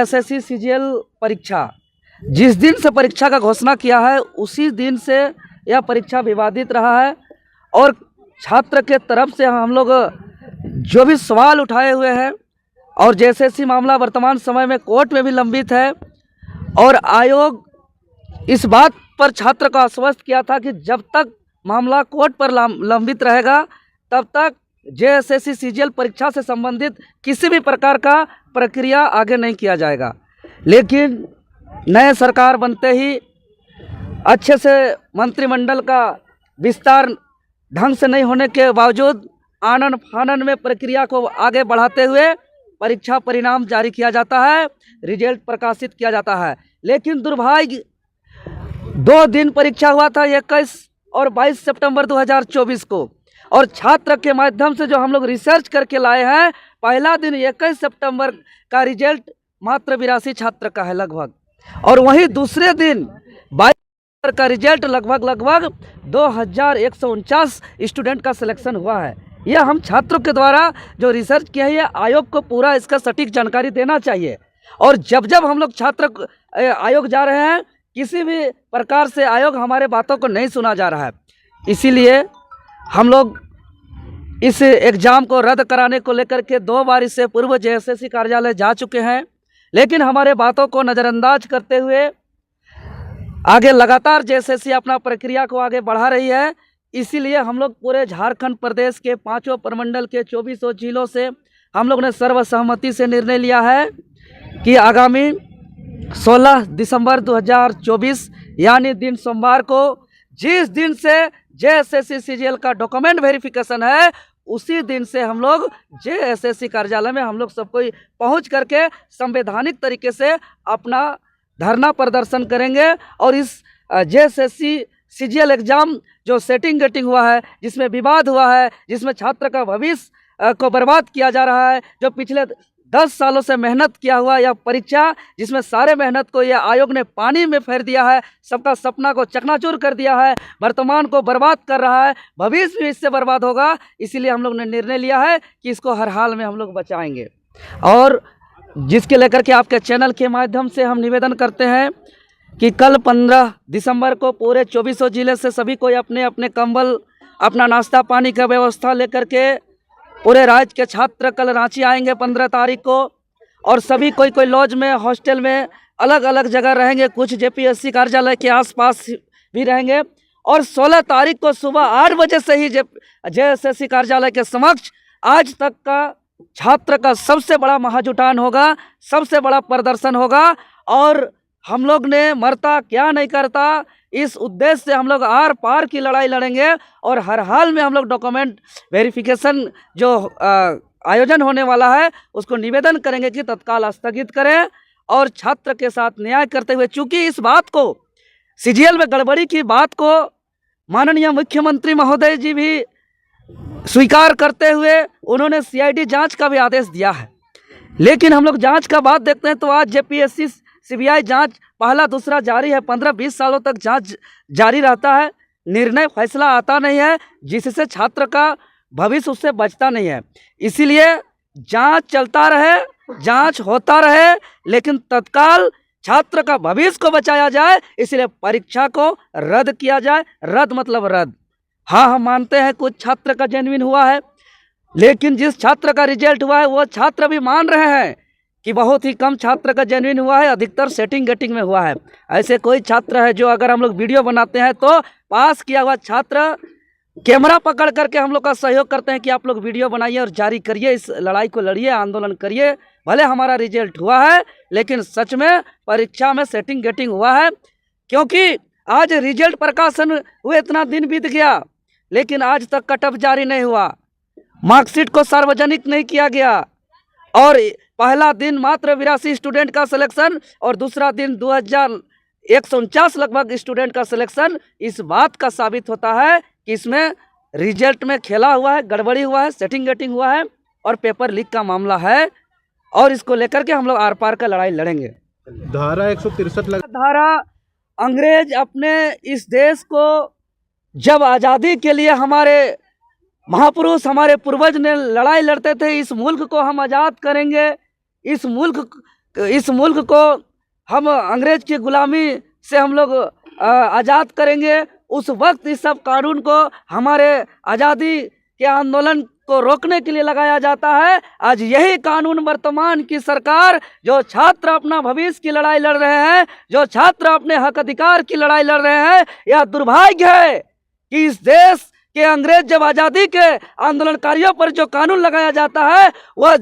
SSC CGL परीक्षा, जिस दिन से परीक्षा का घोषणा किया है उसी दिन से यह परीक्षा विवादित रहा है। और छात्र के तरफ से हम लोग जो भी सवाल उठाए हुए हैं, और जेएसएससी मामला वर्तमान समय में कोर्ट में भी लंबित है, और आयोग इस बात पर छात्र को आश्वस्त किया था कि जब तक मामला कोर्ट पर लंबित रहेगा तब तक जेएसएससी सीजीएल परीक्षा से संबंधित किसी भी प्रकार का प्रक्रिया आगे नहीं किया जाएगा। लेकिन नए सरकार बनते ही अच्छे से मंत्रिमंडल का विस्तार ढंग से नहीं होने के बावजूद आनन फानन में प्रक्रिया को आगे बढ़ाते हुए परीक्षा परिणाम जारी किया जाता है, रिजल्ट प्रकाशित किया जाता है। लेकिन दुर्भाग्य 2 दिन परीक्षा हुआ था, 21 और 22 सितंबर 2024 को, और छात्र के माध्यम से जो हम लोग रिसर्च करके लाए हैं, पहला दिन 21 सितंबर का रिजल्ट मात्र 82 छात्र का है लगभग, और वहीं दूसरे दिन 22 का रिजल्ट लगभग 2149 स्टूडेंट का सिलेक्शन हुआ है। यह हम छात्रों के द्वारा जो रिसर्च किया है, आयोग को पूरा इसका सटीक जानकारी देना चाहिए। और जब हम लोग छात्र आयोग जा रहे हैं, किसी भी प्रकार से आयोग हमारे बातों को नहीं सुना जा रहा है। इसीलिए हम लोग इस एग्ज़ाम को रद्द कराने को लेकर के 2 बार इससे पूर्व जेएसएससी कार्यालय जा चुके हैं, लेकिन हमारे बातों को नज़रअंदाज करते हुए आगे लगातार जेएसएससी अपना प्रक्रिया को आगे बढ़ा रही है। इसीलिए हम लोग पूरे झारखंड प्रदेश के 5 प्रमंडल के 24 जिलों से हम लोग ने सर्वसहमति से निर्णय लिया है कि आगामी 16 दिसंबर 2024 यानी दिन सोमवार को, जिस दिन से जेएसएससी सीजीएल का डॉक्यूमेंट वेरिफिकेशन है, उसी दिन से हम लोग जेएसएससी कार्यालय में हम लोग सब कोई पहुँच करके संवैधानिक तरीके से अपना धरना प्रदर्शन करेंगे। और इस जेएसएससी सीजीएल एग्ज़ाम जो सेटिंग गेटिंग हुआ है, जिसमें विवाद हुआ है, जिसमें छात्र का भविष्य को बर्बाद किया जा रहा है, जो पिछले 10 सालों से मेहनत किया हुआ यह परीक्षा, जिसमें सारे मेहनत को यह आयोग ने पानी में फेर दिया है, सबका सपना को चकनाचूर कर दिया है, वर्तमान को बर्बाद कर रहा है, भविष्य भी इससे बर्बाद होगा। इसीलिए हम लोग ने निर्णय लिया है कि इसको हर हाल में हम लोग बचाएंगे। और जिसके लेकर के आपके चैनल के माध्यम से हम निवेदन करते हैं कि कल 15 दिसंबर को पूरे 24 जिले से सभी कोई अपने अपने कंबल, अपना नाश्ता पानी का व्यवस्था लेकर के पूरे राज्य के छात्र कल रांची आएंगे 15 तारीख को, और सभी कोई लॉज में, हॉस्टल में, अलग अलग जगह रहेंगे, कुछ जेपीएससी कार्यालय के आसपास भी रहेंगे। और 16 तारीख को सुबह 8 बजे से ही जेएसएससी कार्यालय के समक्ष आज तक का छात्र का सबसे बड़ा महाजुटान होगा, सबसे बड़ा प्रदर्शन होगा। और हम लोग ने मरता क्या नहीं करता, इस उद्देश्य से हम लोग आर पार की लड़ाई लड़ेंगे, और हर हाल में हम लोग डॉक्यूमेंट वेरिफिकेशन जो आयोजन होने वाला है उसको निवेदन करेंगे कि तत्काल स्थगित करें, और छात्र के साथ न्याय करते हुए, चूँकि इस बात को सीजीएल में गड़बड़ी की बात को माननीय मुख्यमंत्री महोदय जी भी स्वीकार करते हुए उन्होंने सीआईडी जांच का भी आदेश दिया है। लेकिन हम लोग जांच का बात देखते हैं तो आज जेपीएससी सीबीआई जांच पहला दूसरा जारी है, 15-20 सालों तक जांच जारी रहता है, निर्णय फैसला आता नहीं है, जिससे छात्र का भविष्य उससे बचता नहीं है। इसीलिए जांच चलता रहे, जांच होता रहे, लेकिन तत्काल छात्र का भविष्य को बचाया जाए, इसलिए परीक्षा को रद्द किया जाए। रद्द मतलब रद्द। हाँ, हम मानते हैं कुछ छात्र का जेन्युइन हुआ है, लेकिन जिस छात्र का रिजल्ट हुआ है वो छात्र भी मान रहे हैं कि बहुत ही कम छात्र का जेन्युइन हुआ है, अधिकतर सेटिंग गेटिंग में हुआ है। ऐसे कोई छात्र है जो, अगर हम लोग वीडियो बनाते हैं तो पास किया हुआ छात्र कैमरा पकड़ करके हम लोग का सहयोग करते हैं कि आप लोग वीडियो बनाइए और जारी करिए, इस लड़ाई को लड़िए, आंदोलन करिए। भले हमारा रिजल्ट हुआ है, लेकिन सच में परीक्षा में सेटिंग गेटिंग हुआ है, क्योंकि आज रिजल्ट प्रकाशन हुए इतना दिन बीत गया, लेकिन आज तक कटअप जारी नहीं हुआ, मार्कशीट को सार्वजनिक नहीं किया गया, और पहला दिन मात्र 82 स्टूडेंट का सिलेक्शन और दूसरा दिन 2149 लगभग स्टूडेंट का सिलेक्शन। इस बात का साबित होता है कि इसमें रिजल्ट में खेला हुआ है, गड़बड़ी हुआ है, सेटिंग गेटिंग हुआ है और पेपर लीक का मामला है, और इसको लेकर के हम लोग आर पार का लड़ाई लड़ेंगे। धारा 163 धारा अंग्रेज अपने इस देश को जब आज़ादी के लिए हमारे महापुरुष, हमारे पूर्वज ने लड़ाई लड़ते थे, इस मुल्क को हम आज़ाद करेंगे, इस मुल्क इस मुल्क को हम अंग्रेज की गुलामी से हम लोग आज़ाद करेंगे, उस वक्त इस सब कानून को हमारे आज़ादी के आंदोलन को रोकने के लिए लगाया जाता है। आज यही कानून वर्तमान की सरकार, जो छात्र अपना भविष्य की लड़ाई लड़ रहे हैं, जो छात्र अपने हक अधिकार की लड़ाई लड़ रहे हैं, यह दुर्भाग्य है कि इस देश के अंग्रेज जब आज़ादी के आंदोलनकारियों पर जो कानून लगाया जाता है, वह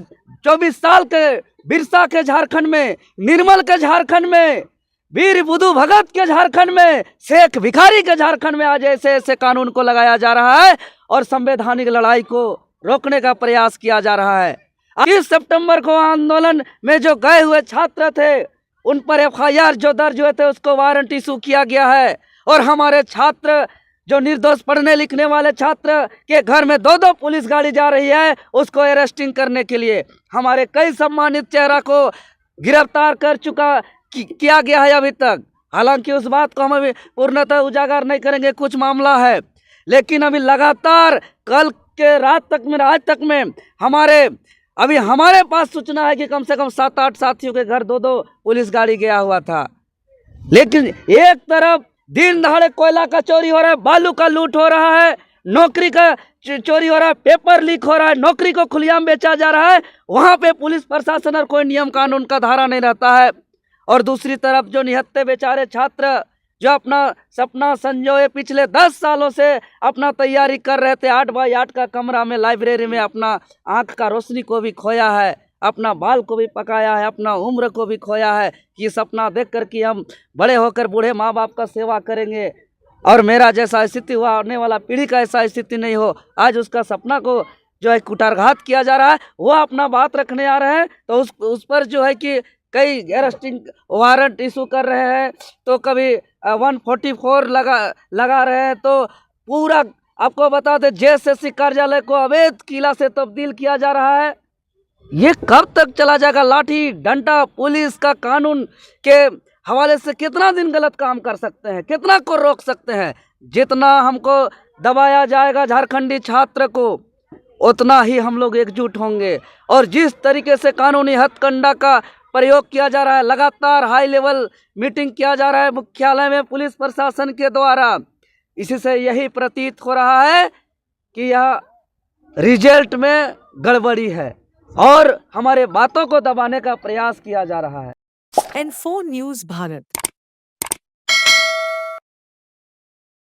24 साल के बिरसा के झारखंड में, निर्मल के झारखंड में, वीर बुद्धू भगत के झारखंड में, शेख भिखारी के झारखंड में आज ऐसे ऐसे कानून को लगाया जा रहा है और संवैधानिक लड़ाई को रोकने का प्रयास किया जा रहा है। 20 सितंबर को आंदोलन में जो गए हुए छात्र थे, उन पर FIR जो दर्ज हुए थे, उसको वारंट इशू किया गया है। और हमारे छात्र जो निर्दोष पढ़ने लिखने वाले छात्र के घर में 2-2 पुलिस गाड़ी जा रही है, उसको अरेस्टिंग करने के लिए हमारे कई सम्मानित चेहरा को गिरफ्तार कर किया गया है अभी तक। हालांकि उस बात को हम अभी पूर्णतः उजागर नहीं करेंगे, कुछ मामला है, लेकिन अभी लगातार कल के रात तक में, आज तक में हमारे पास सूचना है कि कम से कम 7-8 साथियों के घर 2-2 पुलिस गाड़ी गया हुआ था। लेकिन एक तरफ दिन दहाड़े कोयला का चोरी हो रहा है, बालू का लूट हो रहा है, नौकरी का चोरी हो रहा है, पेपर लीक हो रहा है, नौकरी को खुलेआम बेचा जा रहा है, वहाँ पे पुलिस प्रशासन और कोई नियम कानून का धारा नहीं रहता है। और दूसरी तरफ जो निहत्थे बेचारे छात्र जो अपना सपना संजोए पिछले 10 सालों से अपना तैयारी कर रहे थे, 8x8 का कमरा में, लाइब्रेरी में अपना आँख का रोशनी को भी खोया है, अपना बाल को भी पकाया है, अपना उम्र को भी खोया है कि सपना देख कर कि हम बड़े होकर बूढ़े माँ बाप का सेवा करेंगे और मेरा जैसा स्थिति हुआ, आने वाला पीढ़ी का ऐसा स्थिति नहीं हो। आज उसका सपना को जो है कुठारघात किया जा रहा है, वो अपना बात रखने आ रहे हैं तो उस पर जो है कि कई अरेस्टिंग वारंट इशू कर रहे हैं, तो कभी 144 लगा रहे हैं। तो पूरा आपको बता दें, JSSC कार्यालय को अवैध किला से तब्दील किया जा रहा है। ये कब तक चला जाएगा? लाठी डंडा पुलिस का कानून के हवाले से कितना दिन गलत काम कर सकते हैं, कितना को रोक सकते हैं? जितना हमको दबाया जाएगा झारखंडी छात्र को, उतना ही हम लोग एकजुट होंगे। और जिस तरीके से कानूनी हथकंडा का प्रयोग किया जा रहा है, लगातार हाई लेवल मीटिंग किया जा रहा है मुख्यालय में पुलिस प्रशासन के द्वारा, इसी से यही प्रतीत हो रहा है कि यह रिजल्ट में गड़बड़ी है और हमारे बातों को दबाने का प्रयास किया जा रहा है। N4 news Bharat.